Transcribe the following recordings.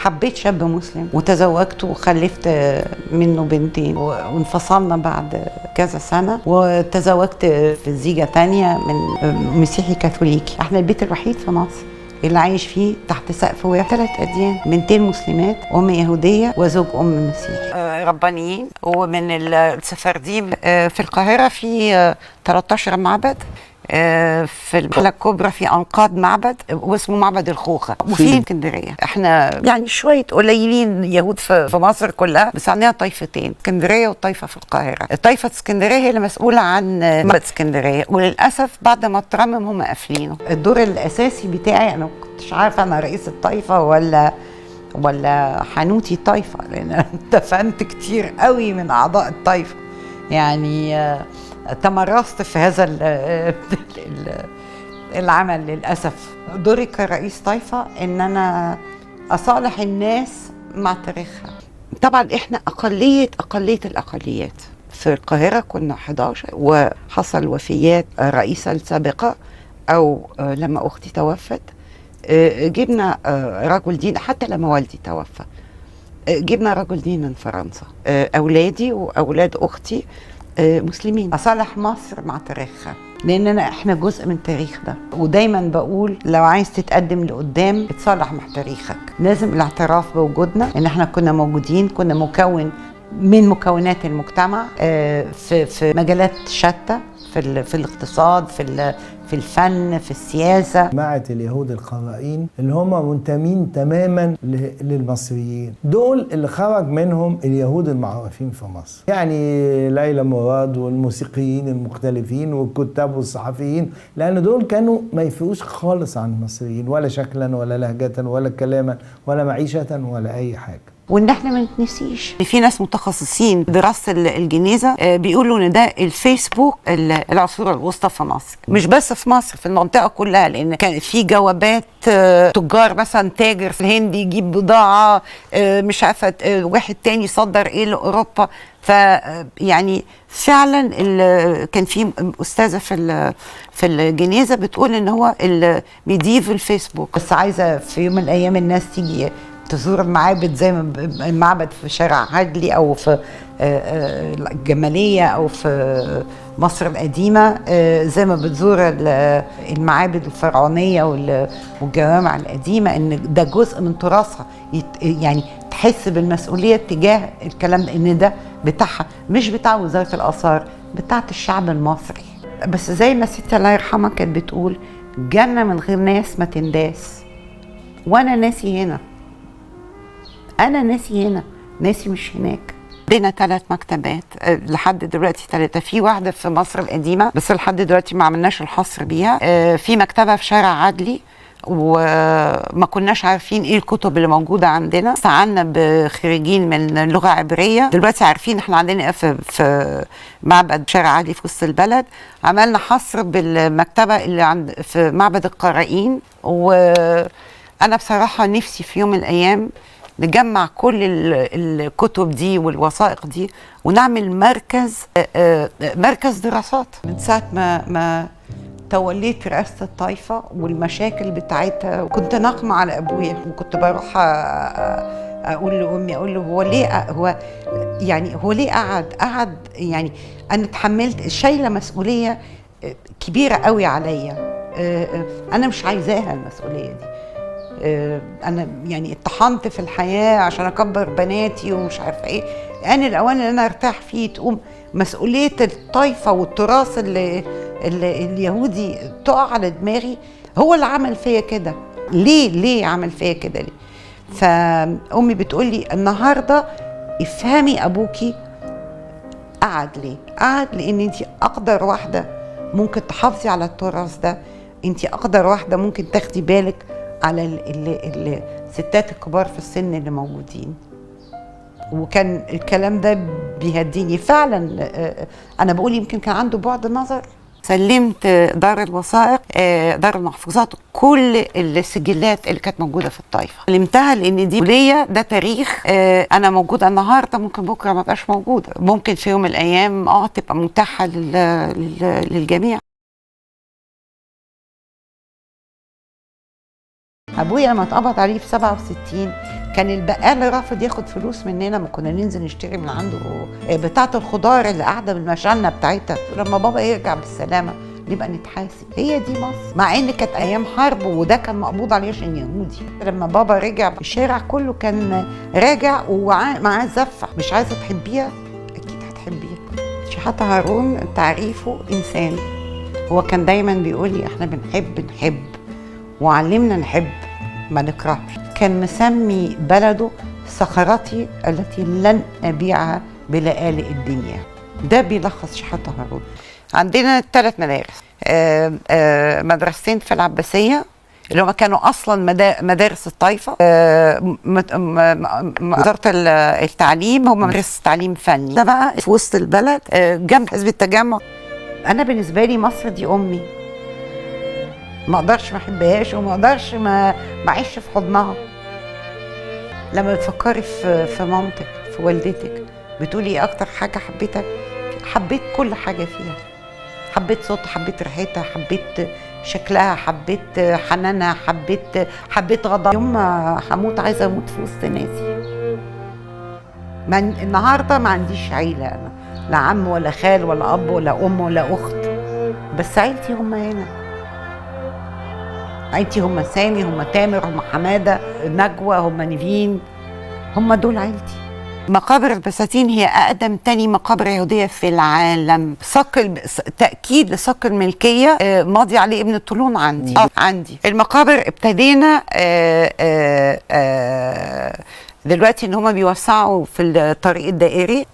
حبيت شاب مسلم وتزوجته وخلفت منه بنتين، وانفصلنا بعد كذا سنة، وتزوجت في زيجة تانية من مسيحي كاثوليكي. احنا البيت الوحيد في مصر اللي عايش فيه تحت سقف واحد 3 أديان، بنتين مسلمات، أم يهودية وزوج أم مسيحي، ربانيين. ومن السفرديم في القاهرة في 13 معبد، في البلد الكبرى في أنقاض معبد واسمه معبد الخوخة، وفي اسكندرية. احنا يعني شوية قليلين يهود في مصر كلها، بس عندنا طائفتين، اسكندرية والطائفة في القاهرة. الطائفة اسكندرية هي اللي مسؤولة عن معبد اسكندرية، وللأسف بعد ما اترمم هم قافلينه. الدور الأساسي بتاعي أنا ما كنتش عارفة أنا رئيس الطائفة ولا حانوتي الطائفة، لأن أنا دفنت كتير قوي من أعضاء الطائفة. يعني تمرست في هذا العمل للأسف. دوري كرئيس طائفة إن أنا أصالح الناس مع تاريخها. طبعا إحنا أقلية الأقليات. في القاهرة كنا 11، وحصل وفيات الرئيسة السابقة أو لما أختي توفت جبنا رجل دين، حتى لما والدي توفى جبنا رجل دين من فرنسا. أولادي وأولاد أختي مسلمين. أصالح مصر مع تاريخها، لأننا إحنا جزء من التاريخ ده. ودايما بقول لو عايز تتقدم لقدام اتصالح مع تاريخك. لازم الاعتراف بوجودنا، إن إحنا كنا موجودين، كنا مكون من مكونات المجتمع في مجالات شتى، في الاقتصاد، في الفن، في السياسة. جماعة اليهود القرائين اللي هم منتمين تماما للمصريين، دول اللي خرج منهم اليهود المعروفين في مصر، يعني ليلى مراد والموسيقيين المختلفين والكتاب والصحفيين، لأن دول كانوا ما يفرقوش خالص عن المصريين، ولا شكلا ولا لهجة ولا كلاما ولا معيشة ولا أي حاجة. وان احنا ما نتنسيش في ناس متخصصين دراسه الجنيزه بيقولوا ان ده الفيسبوك العصور الوسطى في مصر، مش بس في مصر، في المنطقه كلها، لان كان في جوابات تجار، مثلا تاجر في الهند يجيب بضاعه مش عارفه واحد تاني يصدر ايه لاوروبا. فيعني فعلا كان في استاذه في الجنيزه بتقول ان هو الميديفال فيسبوك. بس عايزه في يوم من الايام الناس تيجي تزور المعابد، زي ما المعبد في شارع عدلي او في الجمالية او في مصر القديمة، زي ما بتزور المعابد الفرعونية والجوامع القديمة، ان ده جزء من تراثها. يعني تحس بالمسؤولية تجاه الكلام ده، ان ده بتاعها، مش بتاع وزارة الآثار، بتاعت الشعب المصري. بس زي ما ستي الله يرحمها كانت بتقول، جنة من غير ناس ما تنداس. وانا ناسي هنا، أنا ناسي هنا، ناسي مش هناك. عندنا 3 مكتبات لحد دلوقتي، 3. في واحدة في مصر القديمة بس لحد دلوقتي ما عملناش الحصر بيها. في مكتبة في شارع عدلي وما كناش عارفين ايه الكتب اللي موجودة عندنا، استعنا بخريجين من لغة عبرية. دلوقتي عارفين احنا عندنا في معبد شارع عدلي في وسط البلد، عملنا حصر بالمكتبة اللي عند في معبد القرائين. وأنا بصراحة نفسي في يوم من الأيام نجمع كل الكتب دي والوثائق دي ونعمل مركز دراسات. من ساعة ما توليت رئاسة الطائفة والمشاكل بتاعتها، كنت ناقمة على أبويا، وكنت بروح أقول لأمي، أقول له هو ليه قعد. يعني أنا اتحملت، شايلة مسؤولية كبيرة قوي عليا، أنا مش عايزاها المسؤولية دي. انا يعني اتطحنت في الحياه عشان اكبر بناتي ومش عارفه ايه. ان الاوان اللي انا ارتاح فيه تقوم مسؤوليه الطائفه والتراث اللي اليهودي تقع على دماغي. هو اللي عمل فيا كده. ليه عمل فيا كده ليه؟ فامي بتقول لي النهارده افهمي ابوكي قعد ليه. قعد لان انت اقدر واحده ممكن تحافظي على التراث ده، انت اقدر واحده ممكن تاخدي بالك على الستات الكبار في السن اللي موجودين. وكان الكلام ده بيهديني فعلا. انا بقول يمكن كان عنده بعد نظر. سلمت دار الوثائق، دار المحفوظات، كل السجلات اللي كانت موجوده في الطائفه سلمتها، لان دي مسؤوليه، ده تاريخ. انا موجوده النهارده، ممكن بكره ما بقاش موجوده، ممكن في يوم من الايام تبقى متاحه للجميع. ابويا لما اتقبض عليه في 67 كان البقال رافض ياخد فلوس مننا، ما كنا ننزل نشتري من عنده بتاعه الخضار اللي قاعده بالمشانه بتاعتها. لما بابا يرجع بالسلامه نبقى نتحاسب. هي دي مصر، مع ان كانت ايام حرب وده كان مقبوض عليه عشان يهودي. لما بابا رجع الشارع كله كان راجع ومعاه زفه. مش عايزه تحبيها؟ اكيد هتحبيها. شحاته هارون تعريفه انسان. هو كان دايما بيقول لي احنا بنحب وعلمنا نحب ما نكرهش. كان مسمي بلده صخرتي التي لن أبيعها بلآلئ الدنيا. ده بيلخص شحاته هارون. عندنا 3 مدارس، مدرستين في العباسية اللي هم كانوا أصلا مدارس الطائفة، وزارة التعليم هم مدارس تعليم فني. ده بقى في وسط البلد جنب حزب التجمع. أنا بالنسبة لي مصر دي أمي، ما اقدرش ما احبهاش وما اقدرش ما اعيش في حضنها. لما بتفكري في مامتك، في والدتك، بتقولي ايه اكتر حاجه حبيتها؟ حبيت كل حاجه فيها. حبيت صوتها، حبيت ريحتها، حبيت شكلها، حبيت حنانها، حبيت غضبها. يوم ما هموت عايزه اموت في وسط ناسي. النهارده ما عنديش عيله انا، لا عم ولا خال ولا اب ولا ام ولا اخت، بس عيلتي هم هنا. عيلتي هم سامي، هم تامر، هم حماده، نجوى، هم نيفين، هم دول عيلتي. مقابر البساتين هي اقدم تاني مقابر يهوديه في العالم. تاكيد لصك الملكيه ماضي عليه ابن الطولون عندي. عندي المقابر ابتدينا دلوقتي ان هم بيوسعوا في الطريق الدائري.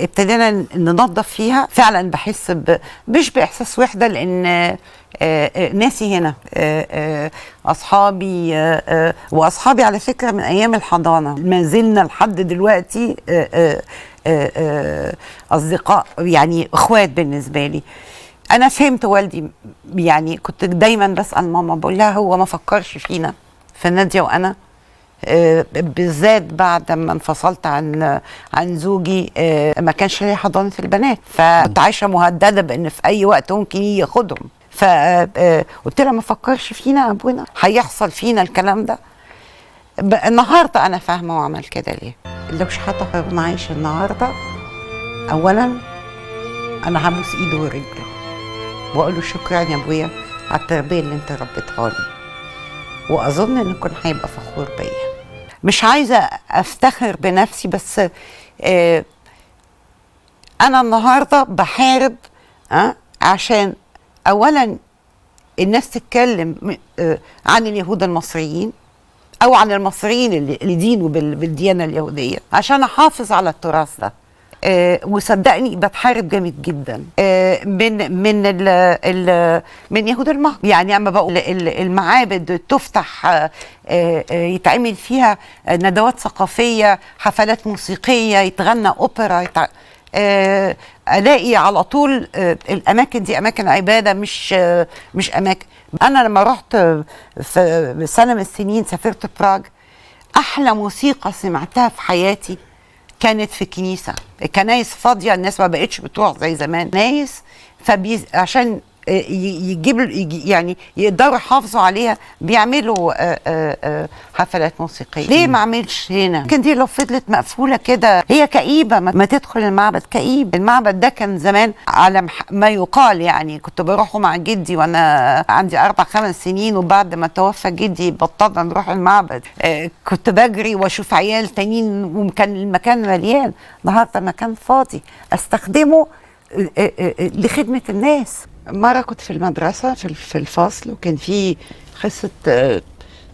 ابتدينا ننظف فيها. فعلا بحس مش باحساس وحده، لان ناسي هنا، اصحابي واصحابي على فكره من ايام الحضانه ما زلنا لحد دلوقتي اصدقاء، يعني اخوات بالنسبه لي. انا فهمت والدي، يعني كنت دايما بسال ماما بقول لها هو ما فكرش فينا، في ناديه وانا بالذات بعد ما انفصلت عن زوجي. ما كانش ليا حضانه البنات، فكنت عايشه مهدده بان في اي وقت ممكن يجي ياخدهم. فقلت لها ما فكرش فينا ابونا، هيحصل فينا الكلام ده. النهارده انا فاهمه وعمل كده ليه. لو شحاته هارون عايش النهارده، اولا انا هبوس ايده ورجله واقول له شكرا يا ابويا على التربيه اللي انت ربيتها لي، واظن ان كل هيبقى فخور بيا. مش عايزه افتخر بنفسي، بس انا النهارده بحارب عشان اولا الناس تتكلم عن اليهود المصريين او عن المصريين اللي دينوا بالديانه اليهوديه، عشان احافظ على التراث ده. وصدقني بتحارب جامد جدا من يهود المهجر. يعني اما بقول المعابد تفتح يتعمل فيها ندوات ثقافيه، حفلات موسيقيه، يتغنى اوبرا، الاقي على طول الاماكن دي اماكن عباده، مش اماكن. انا لما رحت في سنه من السنين سافرت براغ، احلى موسيقى سمعتها في حياتي كانت في كنيسه. الكنايس فاضيه، الناس ما بقتش بتروح زي زمان نايس، عشان يعني يقدروا يحافظوا عليها بيعملوا حفلات موسيقيه. ليه ما عملش هنا؟ يمكن دي لو فضلت مقفوله كده هي كئيبه. ما تدخل المعبد كئيب. المعبد ده كان زمان على ما يقال، يعني كنت بروحه مع جدي وانا عندي 4-5 سنين، وبعد ما توفى جدي بطلنا نروح المعبد. كنت بجري واشوف عيال تانيين وكان المكان مليان. النهارده المكان فاضي، استخدمه لخدمه الناس. مرة كنت في المدرسة في الفصل، وكان في حصة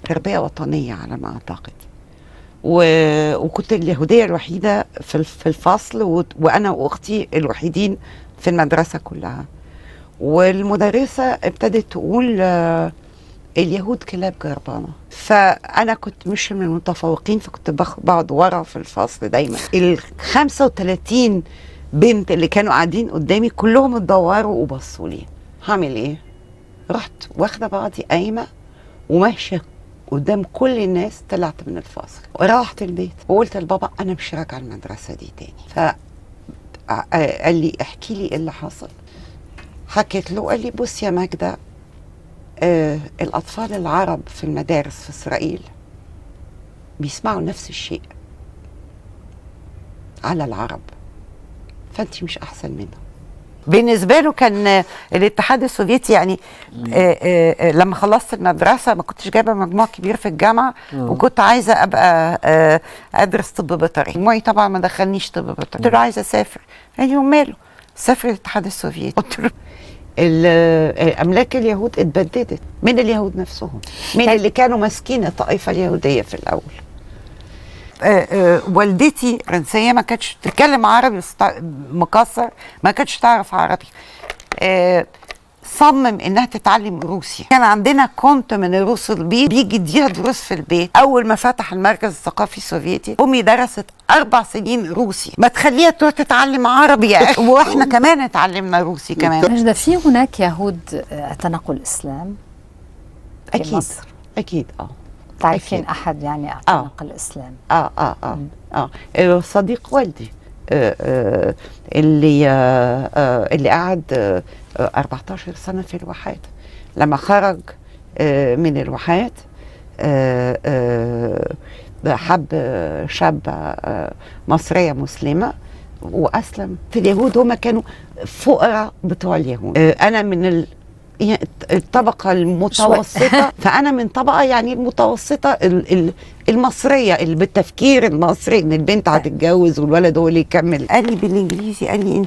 تربية وطنية على ما أعتقد، وكنت اليهودية الوحيدة في الفصل، وأنا وأختي الوحيدين في المدرسة كلها. والمدرسة ابتدت تقول اليهود كلاب جربانة. فأنا كنت مش من المتفوقين، فكنت بقعد ورا في الفصل دايما. 35 بنت اللي كانوا قاعدين قدامي كلهم اتدوروا وبصوا لي. هعمل ايه؟ رحت واخده بعضي قايمه وماشيه قدام كل الناس، طلعت من الفصل وروحت البيت وقلت لبابا انا مش راجعه المدرسه دي تاني. فقال لي احكي لي ايه اللي حصل. حكيت له، قال لي بص يا ماجده، الأطفال العرب في المدارس في إسرائيل بيسمعوا نفس الشيء على العرب، فأنت مش أحسن منهم. بالنسبة له كان الاتحاد السوفيتي يعني لما خلصت المدرسة ما كنتش جايبة مجموع كبير في الجامعة وكنت عايزة أبقى أدرس طب بيطري. مجموعي طبعا ما دخلنيش طب بيطري. قلت له عايزة أسافر. قال لي وماله، سافر الاتحاد السوفيتي. قلت له أملاك اليهود اتبددت من اليهود نفسهم، من اللي كانوا ماسكين الطائفة اليهودية في الأول. والدتي فرنسيه ما كانتش تتكلم عربي مكسر، ما كانتش تعرف عربي. صمم انها تتعلم روسي. كان عندنا كونت من الروس بيجي يديها دروس في البيت. اول ما فتح المركز الثقافي السوفيتي امي درست 4 سنين روسي. ما تخليها تروح تتعلم عربي يا اخي. واحنا كمان اتعلمنا روسي كمان. مجدة، في هناك يهود اعتنقوا الاسلام في اكيد مصر؟ اكيد. تعرفين أكيد. احد يعني اعتنق الاسلام؟ صديق والدي اللي قعد 14 سنة في الواحات. لما خرج من الواحات حب شابة مصرية مسلمة وأسلم. في اليهود هم كانوا فقراء بتوع اليهود. أنا من الطبقة المتوسطة، فأنا من طبقة يعني المتوسطة المصرية اللي بالتفكير المصري إن البنت هتتجوز والولد هو اللي يكمل. قال لي بالإنجليزي، قال لي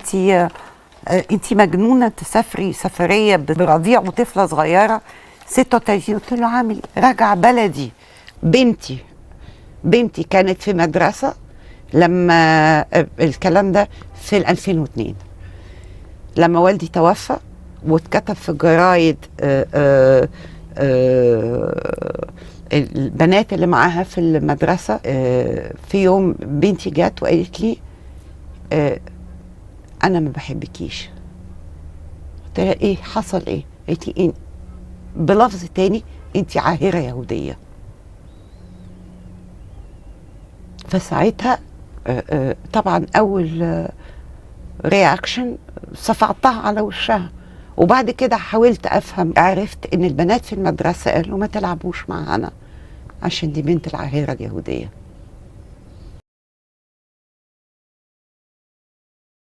أنت مجنونة تسافري سفرية برضيع وطفلة صغيرة 36. قلت له عامل راجع بلدي. بنتي كانت في مدرسة لما الكلام ده في 2002 لما والدي توفى، واتكتب في الجرايد البنات اللي معاها في المدرسة. في يوم بنتي جات وقالت لي أنا ما بحبكيش. قلت لها إيه حصل إيه؟ قالت لي إيه؟ بلفظ تاني، أنت عاهرة يهودية. فساعتها طبعا أول رياكشن صفعتها على وشها. وبعد كده حاولت افهم، عرفت ان البنات في المدرسه قالوا ما تلعبوش معانا عشان دي بنت العاهره اليهوديه.